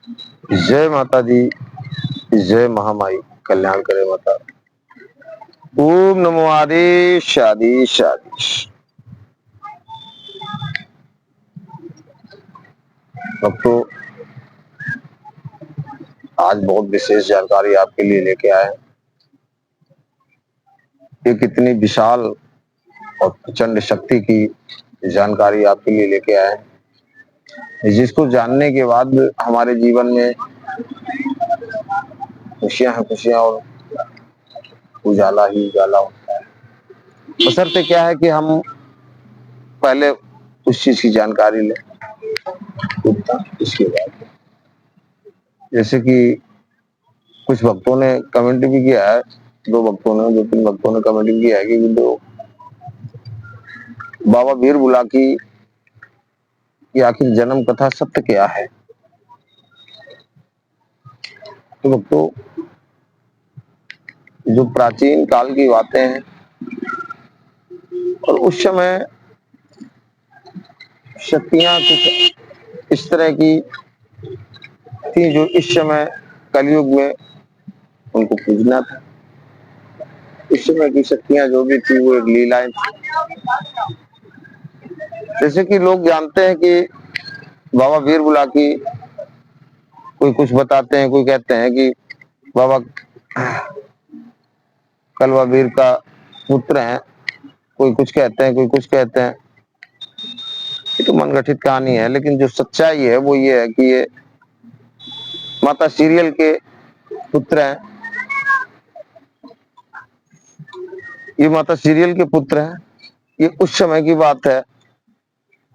जय माता दी, जय महामाई, कल्याण करे माता। ओम नमो आदेश आदेश आदेश। अब तो आज बहुत विशेष जानकारी आपके लिए लेके आए हैं। ये कितनी विशाल और प्रचंड शक्ति की जानकारी आपके लिए लेके आए हैं, जिसको जानने के बाद हमारे जीवन में खुशियां हैं खुशियां और उजाला ही उजाला होता है। बशर्ते क्या है कि हम पहले उस चीज की जानकारी लें, इसके बाद जैसे कि कुछ भक्तों ने कमेंट भी किया है, दो तीन भक्तों ने कमेंट भी किया है कि बाबा वीर बुलाकी की आखिर जन्म कथा सत्य क्या है। तो भक्तों, जो प्राचीन काल की बातें हैं और उस समय शक्तियां कुछ इस तरह की थी जो इस समय कलयुग में उनको पूजना था। इस समय की शक्तियां जो भी थी वो एक लीलाएं थी। जैसे कि लोग जानते हैं कि बाबा वीर बुलाकी, कोई कुछ बताते हैं, कोई कहते हैं कि बाबा कलवा वीर का पुत्र हैं, कोई कुछ कहते हैं, कोई कुछ कहते हैं। ये तो मनगढ़ंत कहानी है, लेकिन जो सच्चाई है वो ये है कि ये माता सीरियल के पुत्र हैं। ये माता सीरियल के पुत्र हैं। ये उस समय की बात है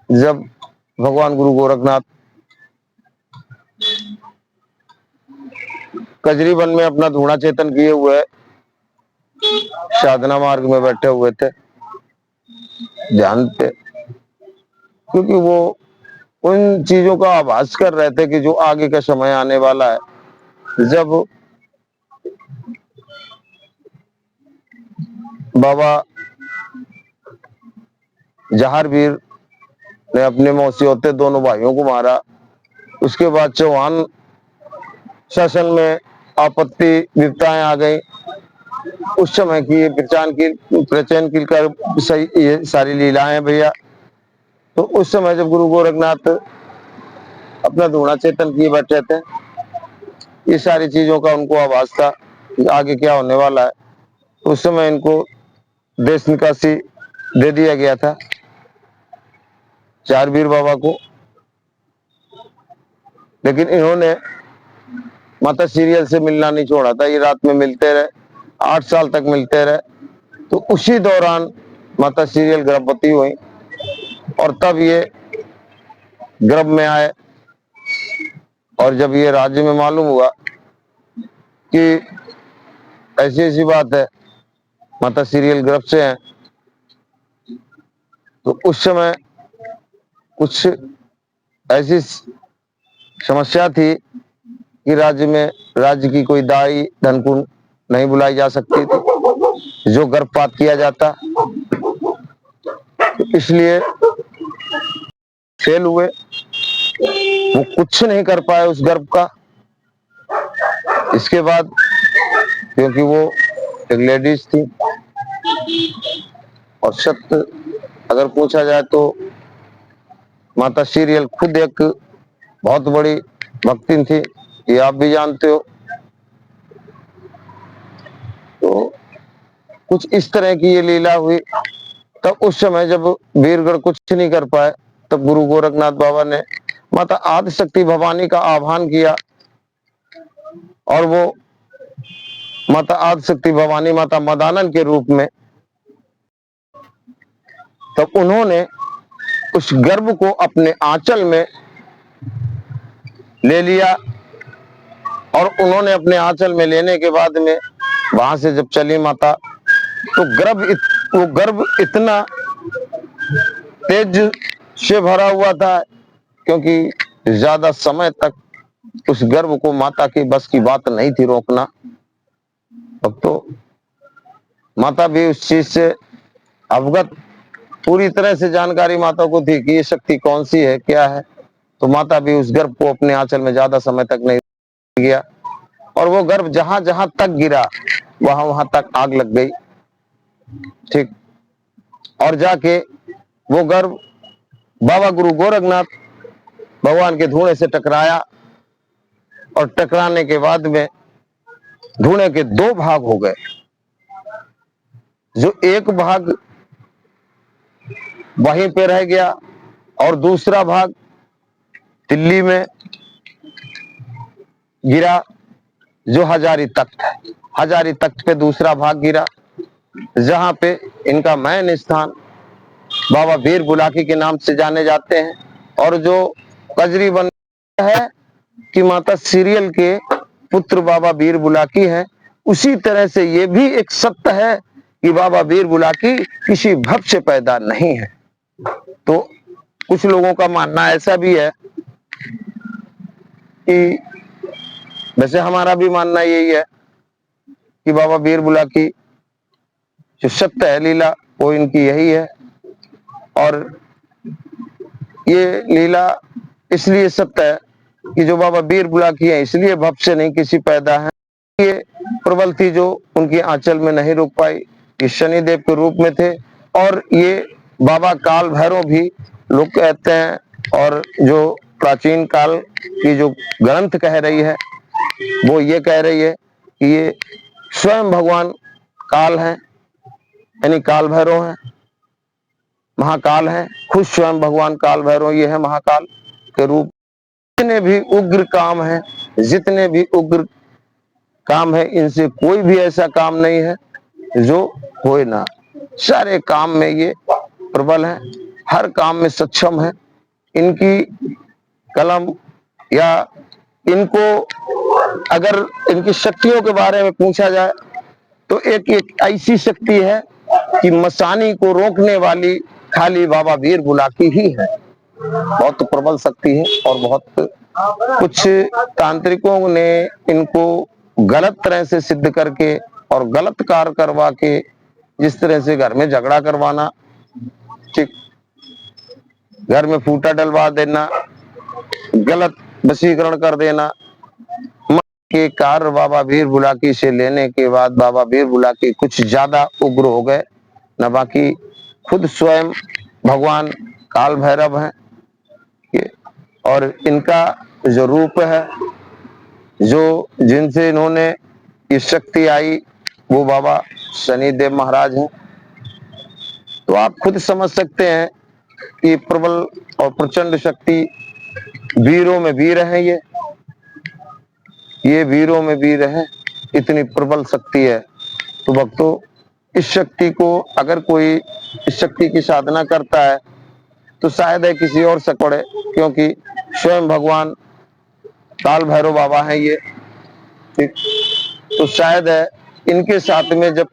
जब भगवान गुरु गोरखनाथ कजरी वन में अपना धूणा चेतन किए हुए साधना मार्ग में बैठे हुए थे, ध्यान पे, क्योंकि वो उन चीजों का आभास कर रहे थे कि जो आगे का समय आने वाला है, जब बाबा जहारवीर ने अपने मौसियोते दोनों भाइयों को मारा। उसके बाद चौहान शासन में आपत्ति विपताएं आ गई। उस समय की ये प्रचैन की कर सही ये सारी लीलाएं भैया। तो उस समय जब गुरु गोरखनाथ अपना धूणा चेतन किए बैठे थे, ये सारी चीजों का उनको आभास था कि आगे क्या होने वाला है। उस समय इनको देश निकासी दे दिया गया था जहारवीर बाबा को, लेकिन इन्होंने माता सीरियल से मिलना नहीं छोड़ा था। ये रात में मिलते रहे, 8 साल तक मिलते रहे। तो उसी दौरान माता सीरियल गर्भवती हुई और तब ये गर्भ में आए। और जब ये राज्य में मालूम हुआ कि ऐसी ऐसी बात है, माता सीरियल गर्भ से है, तो उस समय कुछ ऐसी समस्या थी कि राज्य की कोई दाई धनकुन नहीं बुलाई जा सकती थी जो गर्भपात किया जाता। तो इसलिए फेल हुए, वो कुछ नहीं कर पाए उस गर्भ का। इसके बाद क्योंकि वो एक लेडीज थी और सत्य अगर पूछा जाए तो माता सीरियल खुद एक बहुत बड़ी भक्तिन थी, ये आप भी जानते हो। तो कुछ इस तरह की ये लीला हुई। तब उस समय जब वीरगढ़ कुछ नहीं कर पाए, तब गुरु गोरखनाथ बाबा ने माता आदिशक्ति भवानी का आह्वान किया और वो माता आदिशक्ति भवानी माता मदानन के रूप में, तब उन्होंने उस गर्भ को अपने आंचल में ले लिया। और उन्होंने अपने आंचल में लेने के बाद में वहां से जब चली माता, तो वो गर्भ इतना तेज से भरा हुआ था क्योंकि ज्यादा समय तक उस गर्भ को माता की बस की बात नहीं थी रोकना। अब तो माता भी उस चीज से अवगत, पूरी तरह से जानकारी माता को थी कि ये शक्ति कौन सी है, क्या है। तो माता भी उस गर्भ को अपने आंचल में ज्यादा समय तक नहीं गया, और वो गर्भ जहां जहां तक गिरा वहां वहां तक आग लग गई। ठीक, और जाके वो गर्भ बाबा गुरु गोरखनाथ भगवान के धूणे से टकराया, और टकराने के बाद में धूणे के दो भाग हो गए। जो एक भाग वहीं पे रह गया और दूसरा भाग दिल्ली में गिरा, जो हजारी तख्त है। हजारी तख्त पे दूसरा भाग गिरा, जहां पे इनका मैन स्थान बाबा वीर बुलाकी के नाम से जाने जाते हैं। और जो कजरी बन है कि माता सीरियल के पुत्र बाबा वीर बुलाकी हैं, उसी तरह से ये भी एक सत्य है कि बाबा वीर बुलाकी किसी भक्त से पैदा नहीं है। तो कुछ लोगों का मानना ऐसा भी है कि, वैसे हमारा भी मानना यही है कि बाबा वीर बुलाकी जो सत्य है लीला वो इनकी यही है, और ये लीला इसलिए सत्य है कि जो बाबा वीर बुलाकी है इसलिए भक्त से नहीं किसी पैदा है। ये प्रबल जो उनकी आंचल में नहीं रुक पाई, ये शनिदेव के रूप में थे। और ये बाबा काल भैरव भी लोग कहते हैं, और जो प्राचीन काल की जो ग्रंथ कह रही है वो ये कह रही है कि ये स्वयं भगवान काल हैं, यानी काल भैरव हैं, महाकाल हैं। खुद स्वयं भगवान काल भैरव ये है महाकाल के रूप। जितने भी उग्र काम है, जितने भी उग्र काम है, इनसे कोई भी ऐसा काम नहीं है जो होए ना। सारे काम में ये प्रबल है, हर काम में सक्षम है। इनकी कलम या इनको अगर इनकी शक्तियों के बारे में पूछा जाए तो एक ऐसी शक्ति है कि मसानी को रोकने वाली खाली बाबा वीर बुलाकी ही है। बहुत प्रबल शक्ति है, और बहुत कुछ तांत्रिकों ने इनको गलत तरह से सिद्ध करके और गलत कार्य करवा के, जिस तरह से घर में झगड़ा करवाना, ठीक, घर में फूटा डलवा देना, गलत वशीकरण कर देना, के कार्य बाबा वीर बुलाकी से लेने के बाद बाबा वीर बुलाकी कुछ ज्यादा उग्र हो गए न। बाकी खुद स्वयं भगवान काल भैरव हैं, और इनका जो रूप है, जो जिनसे इन्होंने ये शक्ति आई, वो बाबा शनिदेव महाराज हैं। तो आप खुद समझ सकते हैं कि प्रबल और प्रचंड शक्ति, वीरों में वीर हैं ये वीरों में वीर हैं, इतनी प्रबल शक्ति है। तो भक्तों, इस शक्ति को अगर कोई इस शक्ति की साधना करता है तो शायद है किसी और से पड़े, क्योंकि स्वयं भगवान काल भैरव बाबा हैं ये, ठीक। तो शायद है इनके साथ में जब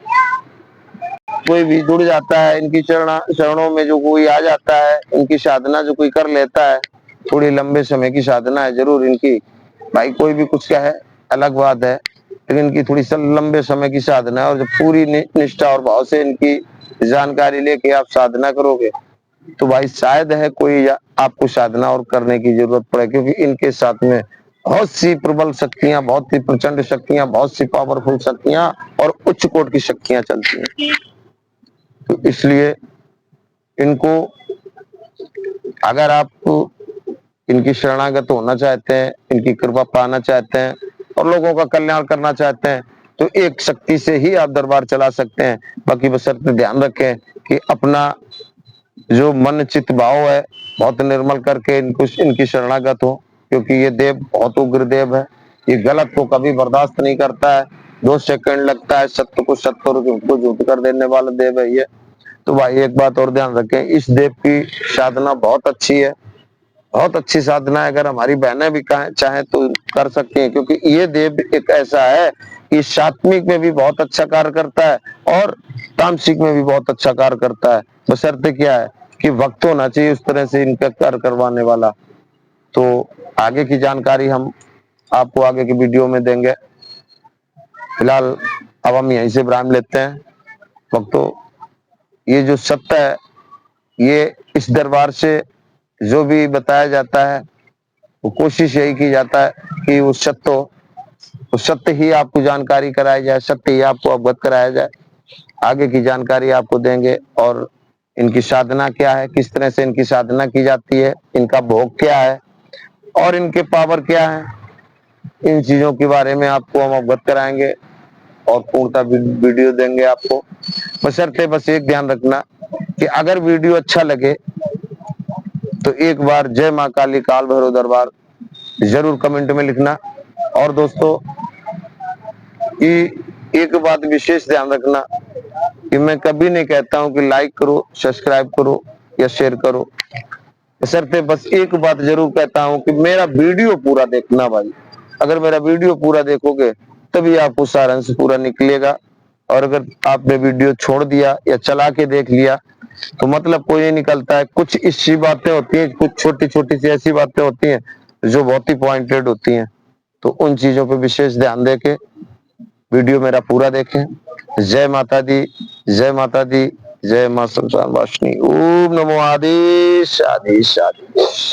कोई भी जुड़ जाता है, इनकी चरणों में जो कोई आ जाता है, इनकी साधना जो कोई कर लेता है, थोड़ी लंबे समय की साधना है जरूर इनकी, भाई कोई भी कुछ कहे अलग बात है, लेकिन इनकी थोड़ी लंबे समय की साधना है। और जब पूरी निष्ठा और भाव से इनकी जानकारी लेके आप साधना करोगे तो भाई शायद है कोई आपको साधना और करने की जरूरत पड़े, क्योंकि इनके साथ में बहुत सी प्रबल शक्तियां, बहुत ही प्रचंड शक्तियां, बहुत सी पावरफुल शक्तियां और उच्च कोट की शक्तियां चलती हैं। तो इसलिए इनको अगर आप इनकी शरणागत होना चाहते हैं, इनकी कृपा पाना चाहते हैं और लोगों का कल्याण करना चाहते हैं, तो एक शक्ति से ही आप दरबार चला सकते हैं। बाकी बशर्ते ध्यान रखें कि अपना जो मन चित्त भाव है बहुत निर्मल करके इनकी शरणागत हो, क्योंकि ये देव बहुत उग्र देव है। ये गलत को कभी बर्दाश्त नहीं करता है, 2 सेकंड लगता है सत्य को सत्य और झूठ को झूठ कर देने वाला देव है ये। तो भाई एक बात और ध्यान रखें, इस देव की साधना बहुत अच्छी है, बहुत अच्छी साधना है। अगर हमारी बहनें भी चाहें तो कर सकती हैं, क्योंकि ये देव एक ऐसा है कि सात्विक में भी बहुत अच्छा कार्य करता है और तामसिक में भी बहुत अच्छा कार्य करता है। बशर्ते क्या है कि वक्त होना चाहिए उस तरह से इनका कार्य करवाने वाला। तो आगे की जानकारी हम आपको आगे की वीडियो में देंगे। फिलहाल अब हम यहीं से विराम लेते हैं। भक्तों, ये जो सत्य है, ये इस दरबार से जो भी बताया जाता है वो कोशिश यही की जाता है कि उस सत्य ही आपको जानकारी कराया जाए, सत्य ही आपको अवगत कराया जाए। आगे की जानकारी आपको देंगे और इनकी साधना क्या है, किस तरह से इनकी साधना की जाती है, इनका भोग क्या है और इनके पावर क्या है, इन चीजों के बारे में आपको हम अवगत कराएंगे और पूर्णतः वीडियो देंगे आपको। बशर्ते बस एक ध्यान रखना कि अगर वीडियो अच्छा लगे तो एक बार जय मां काली काल भैरव दरबार जरूर कमेंट में लिखना। और दोस्तों कि एक बात विशेष ध्यान रखना कि मैं कभी नहीं कहता हूं कि लाइक करो, सब्सक्राइब करो या शेयर करो। बशर्ते बस एक बात जरूर कहता हूं कि मेरा वीडियो पूरा देखना भाई। अगर मेरा वीडियो पूरा देखोगे तभी आपको सारांश पूरा निकलेगा। और अगर आपने वीडियो छोड़ दिया या चला के देख लिया तो मतलब कोई नहीं निकलता है। कुछ इसी बातें होती हैं, कुछ छोटी छोटी सी ऐसी बातें होती हैं जो बहुत ही पॉइंटेड होती हैं। तो उन चीजों पर विशेष ध्यान देके वीडियो मेरा पूरा देखें। जय माता दी, जय माता दी, जय मां शमशान वासिनी। ओम नमो आदेश आदेश आदेश।